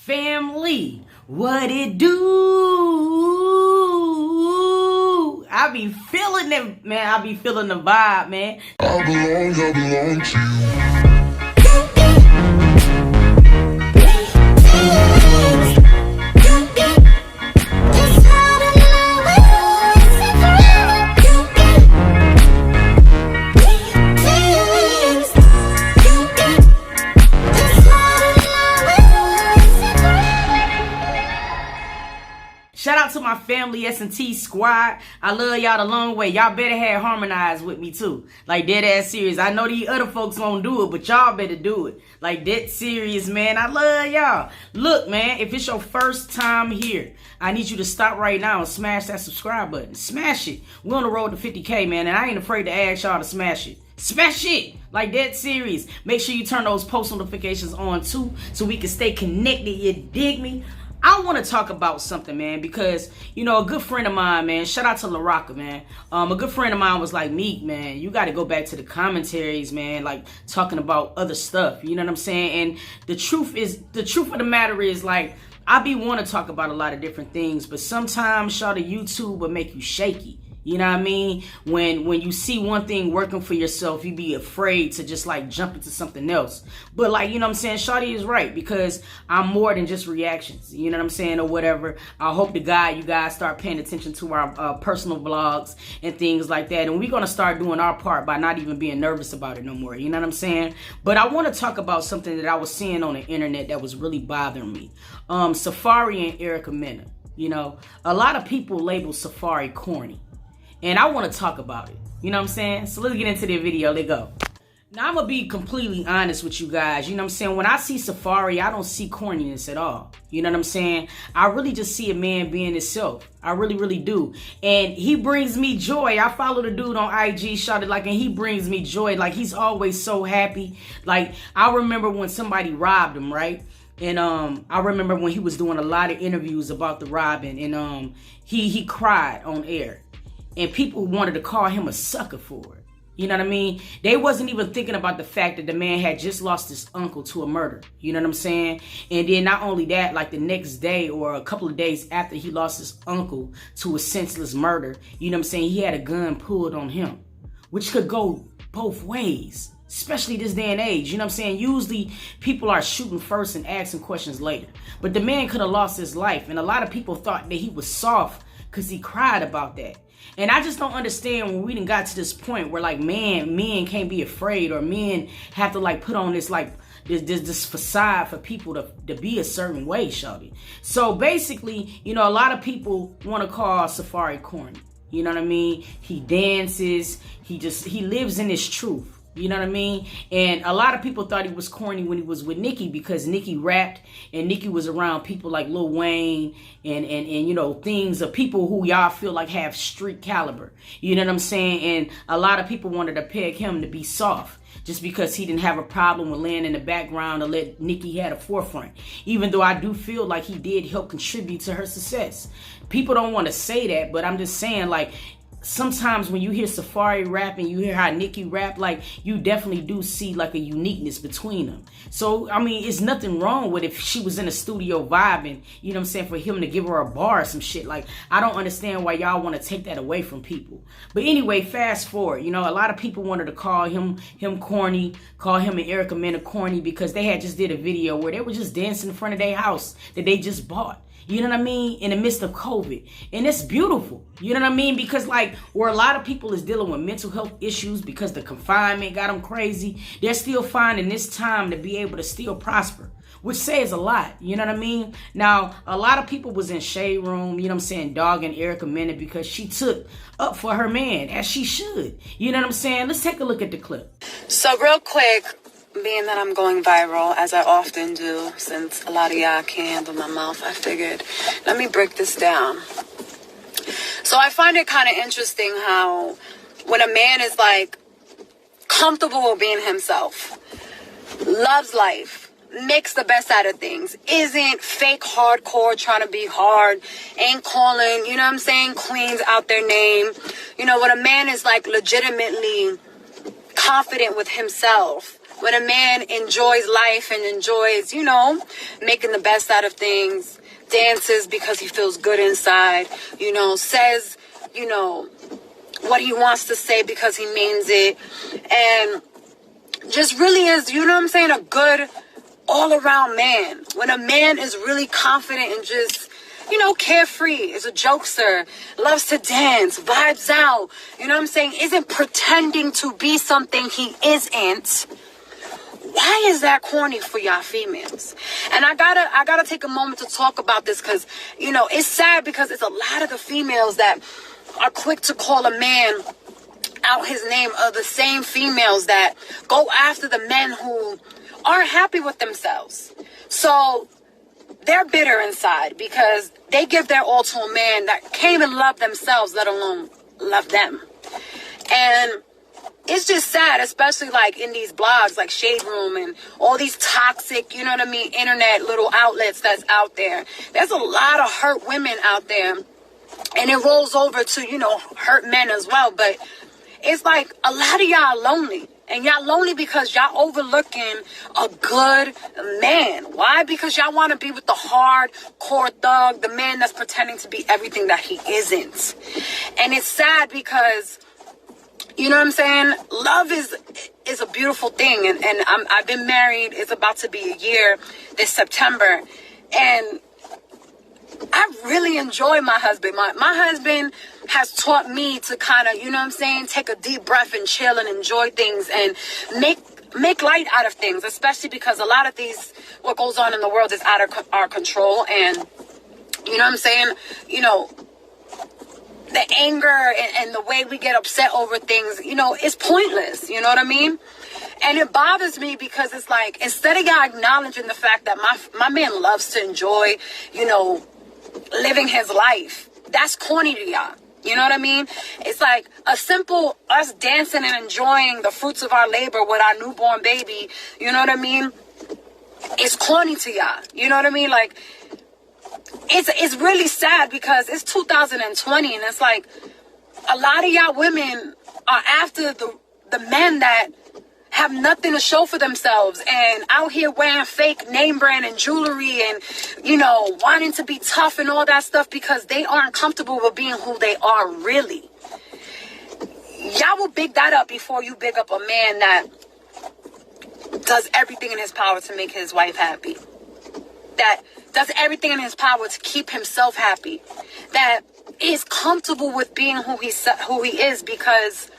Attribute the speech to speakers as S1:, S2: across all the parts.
S1: Family, what it do? I be feeling it, man. I be feeling the vibe, man.
S2: I belong to you.
S1: Shout out to my family, S&T squad. I love y'all the long way. Y'all better have harmonized with me too. Like dead ass serious. I know these other folks won't do it, but y'all better do it. Like dead serious, man. I love y'all. Look, man, if it's your first time here, I need you to stop right now and smash that subscribe button. Smash it. We're on the road to 50K, man, and I ain't afraid to ask y'all to smash it. Smash it! Like dead serious. Make sure you turn those post notifications on too, so we can stay connected. You dig me? I want to talk about something, man, because, you know, a good friend of mine, man, shout out to LaRocca, man. A good friend of mine was like, Meek, man, you got to go back to the commentaries, man, like talking about other stuff. You know what I'm saying? And the truth of the matter is, like, I be want to talk about a lot of different things, but sometimes, shawty, YouTube will make you shaky. You know what I mean? When you see one thing working for yourself, you be afraid to just like jump into something else. But like, you know what I'm saying? Shawty is right, because I'm more than just reactions. You know what I'm saying? Or whatever. I hope to God you guys start paying attention to our personal vlogs and things like that. And we're going to start doing our part by not even being nervous about it no more. You know what I'm saying? But I want to talk about something that I was seeing on the internet that was really bothering me. Safaree and Mena. You know, a lot of people label Safaree corny. And I want to talk about it. You know what I'm saying? So let's get into the video. Let's go. Now, I'm going to be completely honest with you guys. You know what I'm saying? When I see Safaree, I don't see corniness at all. You know what I'm saying? I really just see a man being himself. I really, really do. And he brings me joy. I follow the dude on IG, shot like, and he brings me joy. Like, he's always so happy. Like, I remember when somebody robbed him, right? And I remember when he was doing a lot of interviews about the robbing. And he cried on air. And people wanted to call him a sucker for it. You know what I mean? They wasn't even thinking about the fact that the man had just lost his uncle to a murder. You know what I'm saying? And then not only that, like the next day or a couple of days after he lost his uncle to a senseless murder, you know what I'm saying? He had a gun pulled on him, which could go both ways, especially this day and age. You know what I'm saying? Usually people are shooting first and asking questions later. But the man could have lost his life. And a lot of people thought that he was soft because he cried about that. And I just don't understand when we done got to this point where like, men can't be afraid, or men have to like put on this like this facade for people to be a certain way, shawty. So basically, you know, a lot of people want to call Safaree corny. You know what I mean? He dances. He lives in his truth. You know what I mean? And a lot of people thought he was corny when he was with Nicki, because Nicki rapped and Nicki was around people like Lil Wayne and you know, things of people who y'all feel like have street caliber. You know what I'm saying? And a lot of people wanted to peg him to be soft just because he didn't have a problem with laying in the background to let Nicki had a forefront. Even though I do feel like he did help contribute to her success. People don't want to say that, but I'm just saying, like, sometimes when you hear Safaree rap and you hear how Nicki rap, like, you definitely do see like a uniqueness between them. So, I mean, it's nothing wrong with if she was in a studio vibing, you know what I'm saying, for him to give her a bar or some shit. Like, I don't understand why y'all want to take that away from people. But anyway, fast forward, you know, a lot of people wanted to call him corny, call him and Mena corny, because they had just did a video where they were just dancing in front of their house that they just bought. You know what I mean? In the midst of COVID. And it's beautiful. You know what I mean? Because like where a lot of people is dealing with mental health issues because the confinement got them crazy, they're still finding this time to be able to still prosper, which says a lot. You know what I mean? Now, a lot of people was in Shade Room, you know what I'm saying, dogging Mena because she took up for her man, as she should. You know what I'm saying? Let's take a look at the clip.
S3: So real quick, being that I'm going viral, as I often do, since a lot of y'all can't handle my mouth, I figured, let me break this down. So I find it kind of interesting how when a man is like comfortable with being himself, loves life, makes the best out of things, isn't fake hardcore trying to be hard, ain't calling, you know what I'm saying, queens out their name. You know, when a man is like legitimately confident with himself, When a man enjoys life and enjoys, making the best out of things, dances because he feels good inside, says, what he wants to say because he means it, and just really is, a good all-around man. When a man is really confident and just, carefree, is a jokester, loves to dance, vibes out, isn't pretending to be something he isn't. Why is that corny for y'all females? And I gotta take a moment to talk about this because, it's sad because it's a lot of the females that are quick to call a man out his name are the same females that go after the men who aren't happy with themselves. So they're bitter inside because they give their all to a man that can't even love themselves, let alone love them. And it's just sad, especially like in these blogs like Shade Room and all these toxic, internet little outlets that's out there. There's a lot of hurt women out there. And it rolls over to, hurt men as well. But it's like a lot of y'all lonely. And y'all lonely because y'all overlooking a good man. Why? Because y'all want to be with the hardcore thug, the man that's pretending to be everything that he isn't. And it's sad because, love is a beautiful thing. And I've been married. It's about to be a year this September. And I really enjoy my husband. My husband has taught me to kind of, take a deep breath and chill and enjoy things and make light out of things, especially because a lot of what goes on in the world is out of our control. And, the anger and the way we get upset over things, is pointless. You know what I mean? And it bothers me because it's like, instead of y'all acknowledging the fact that my man loves to enjoy, living his life, that's corny to y'all. You know what I mean? It's like a simple us dancing and enjoying the fruits of our labor with our newborn baby. You know what I mean? It's corny to y'all. You know what I mean? Like, it's really sad because it's 2020 and it's like a lot of y'all women are after the men that have nothing to show for themselves and out here wearing fake name brand and jewelry and, wanting to be tough and all that stuff because they aren't comfortable with being who they are really. Y'all will big that up before you big up a man that does everything in his power to make his wife happy. That does everything in his power to keep himself happy. That is comfortable with being who he is because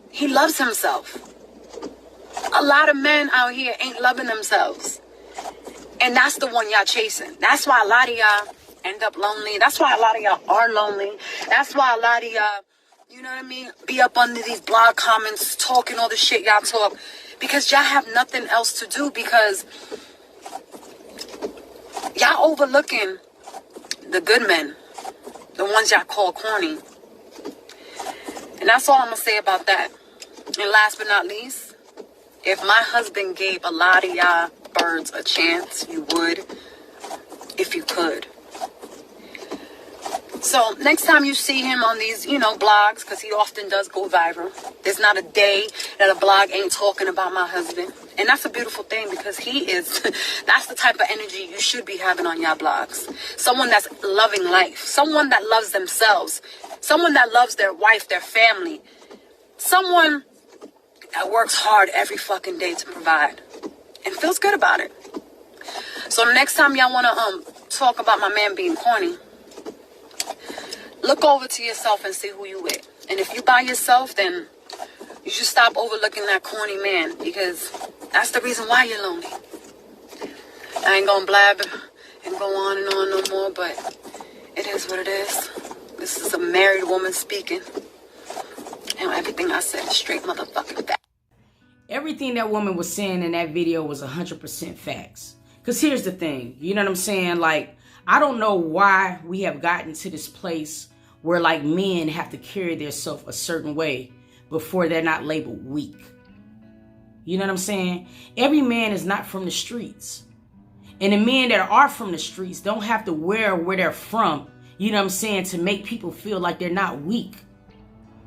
S3: he loves himself. A lot of men out here ain't loving themselves. And that's the one y'all chasing. That's why a lot of y'all end up lonely. That's why a lot of y'all are lonely. That's why a lot of y'all, be up under these blog comments talking all the shit y'all talk. Because y'all have nothing else to do because y'all overlooking the good men. The ones y'all call corny. And that's all I'm going to say about that. And last but not least, if my husband gave a lot of y'all birds a chance, you would, if you could. So next time you see him on these, blogs, because he often does go viral, there's not a day that a blog ain't talking about my husband. And that's a beautiful thing because that's the type of energy you should be having on your blogs. Someone that's loving life. Someone that loves themselves. Someone that loves their wife, their family. Someone that works hard every fucking day to provide and feels good about it. So next time y'all want to talk about my man being corny, look over to yourself and see who you with. And if you by yourself, then you should stop overlooking that corny man because that's the reason why you're lonely. I ain't gonna blab and go on and on no more, but it is what it is. This is a married woman speaking. And everything I said is straight motherfucking fact.
S1: Everything that woman was saying in that video was 100% facts. Because here's the thing. You know what I'm saying? Like, I don't know why we have gotten to this place where, like, men have to carry themselves a certain way before they're not labeled weak. You know what I'm saying? Every man is not from the streets. And the men that are from the streets don't have to wear where they're from, you know what I'm saying, to make people feel like they're not weak.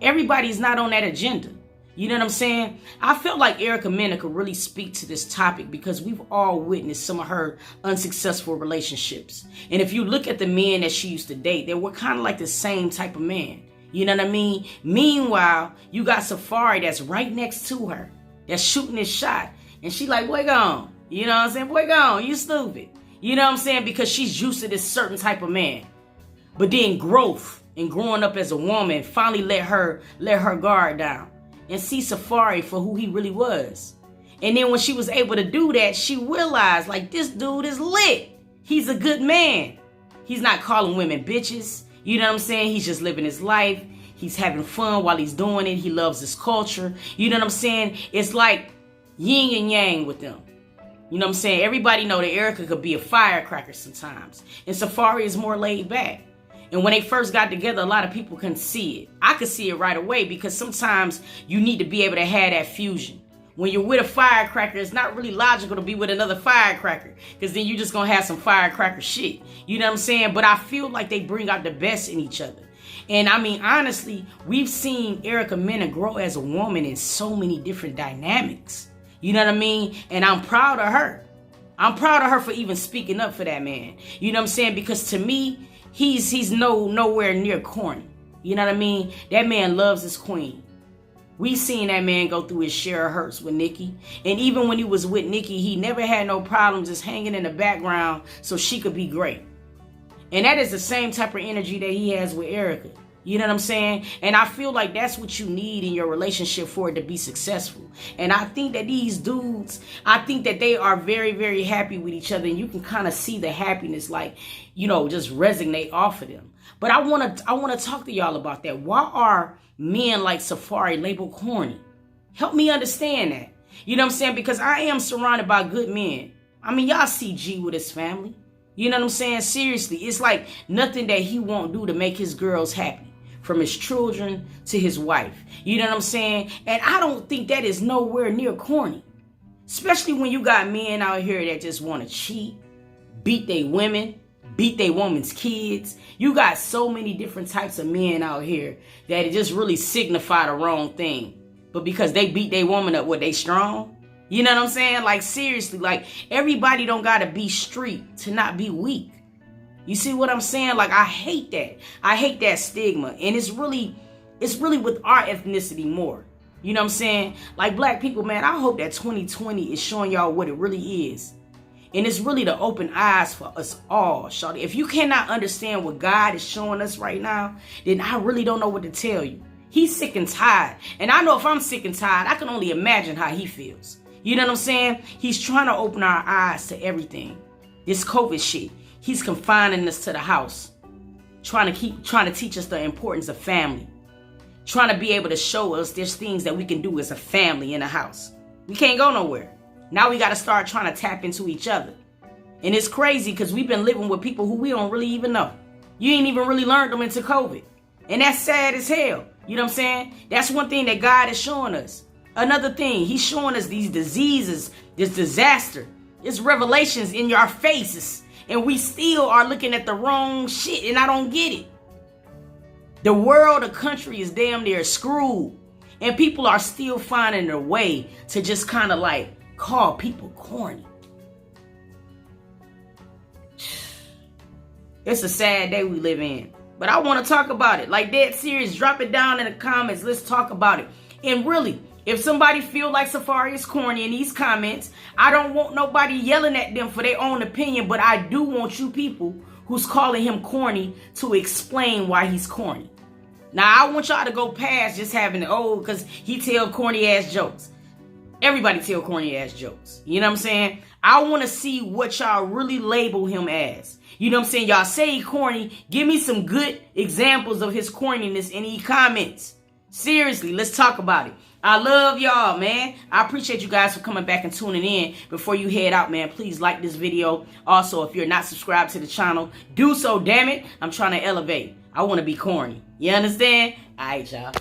S1: Everybody's not on that agenda. You know what I'm saying? I felt like Erica Mena could really speak to this topic because we've all witnessed some of her unsuccessful relationships. And if you look at the men that she used to date, they were kind of like the same type of man. You know what I mean? Meanwhile, you got Safaree that's right next to her, that's shooting his shot. And she like, boy, gone. You know what I'm saying? Boy, gone. You stupid. You know what I'm saying? Because she's used to this certain type of man. But then growth and growing up as a woman finally let her guard down and see Safaree for who he really was. And then when she was able to do that, she realized, like, this dude is lit. He's a good man. He's not calling women bitches. You know what I'm saying? He's just living his life. He's having fun while he's doing it. He loves his culture. You know what I'm saying? It's like yin and yang with them. You know what I'm saying? Everybody know that Erica could be a firecracker sometimes. And Safaree is more laid back. And when they first got together, a lot of people couldn't see it. I could see it right away because sometimes you need to be able to have that fusion. When you're with a firecracker, it's not really logical to be with another firecracker because then you're just going to have some firecracker shit. You know what I'm saying? But I feel like they bring out the best in each other. And I mean, honestly, we've seen Erica Mena grow as a woman in so many different dynamics. You know what I mean? And I'm proud of her. I'm proud of her for even speaking up for that man. You know what I'm saying? Because to me, he's nowhere near corny. You know what I mean? That man loves his queen. We seen that man go through his share of hurts with Nikki. And even when he was with Nikki, he never had no problems just hanging in the background so she could be great. And that is the same type of energy that he has with Erica. You know what I'm saying? And I feel like that's what you need in your relationship for it to be successful. And I think that these dudes, I think that they are very, very happy with each other. And you can kind of see the happiness, like, you know, just resonate off of them. But I want to talk to y'all about that. Why are men like Safaree labeled corny? Help me understand that. You know what I'm saying? Because I am surrounded by good men. I mean, y'all see G with his family. You know what I'm saying? Seriously, it's like nothing that he won't do to make his girls happy. From his children to his wife. You know what I'm saying? And I don't think that is nowhere near corny. Especially when you got men out here that just want to cheat, beat their women, beat their woman's kids. You got so many different types of men out here that it just really signify the wrong thing. But because they beat their woman up, what, they strong? You know what I'm saying? Like, seriously, like, everybody don't got to be street to not be weak. You see what I'm saying? Like, I hate that. I hate that stigma. And it's really with our ethnicity more. You know what I'm saying? Like, black people, man, I hope that 2020 is showing y'all what it really is. And it's really to open eyes for us all, shawty. If you cannot understand what God is showing us right now, then I really don't know what to tell you. He's sick and tired. And I know if I'm sick and tired, I can only imagine how he feels. You know what I'm saying? He's trying to open our eyes to everything. This COVID shit. He's confining us to the house, trying to teach us the importance of family, trying to be able to show us there's things that we can do as a family in a house. We can't go nowhere. Now we got to start trying to tap into each other. And it's crazy because we've been living with people who we don't really even know. You ain't even really learned them into COVID. And that's sad as hell. You know what I'm saying? That's one thing that God is showing us. Another thing, he's showing us these diseases, this disaster. It's revelations in your faces. And we still are looking at the wrong shit, and I don't get it. The world, the country is damn near screwed. And people are still finding a way to just kind of like call people corny. It's a sad day we live in. But I want to talk about it. Like, dead serious, drop it down in the comments. Let's talk about it. And really, if somebody feel like Safaree is corny in these comments, I don't want nobody yelling at them for their own opinion, but I do want you people who's calling him corny to explain why he's corny. Now, I want y'all to go past just having, because he tell corny ass jokes. Everybody tell corny ass jokes. You know what I'm saying? I want to see what y'all really label him as. You know what I'm saying? Y'all say he corny. Give me some good examples of his corniness in these comments. Seriously, let's talk about it. I love y'all, man. I appreciate you guys for coming back and tuning in. Before you head out, man, please like this video. Also, if you're not subscribed to the channel, do so, damn it. I'm trying to elevate. I want to be corny. You understand? All right, y'all.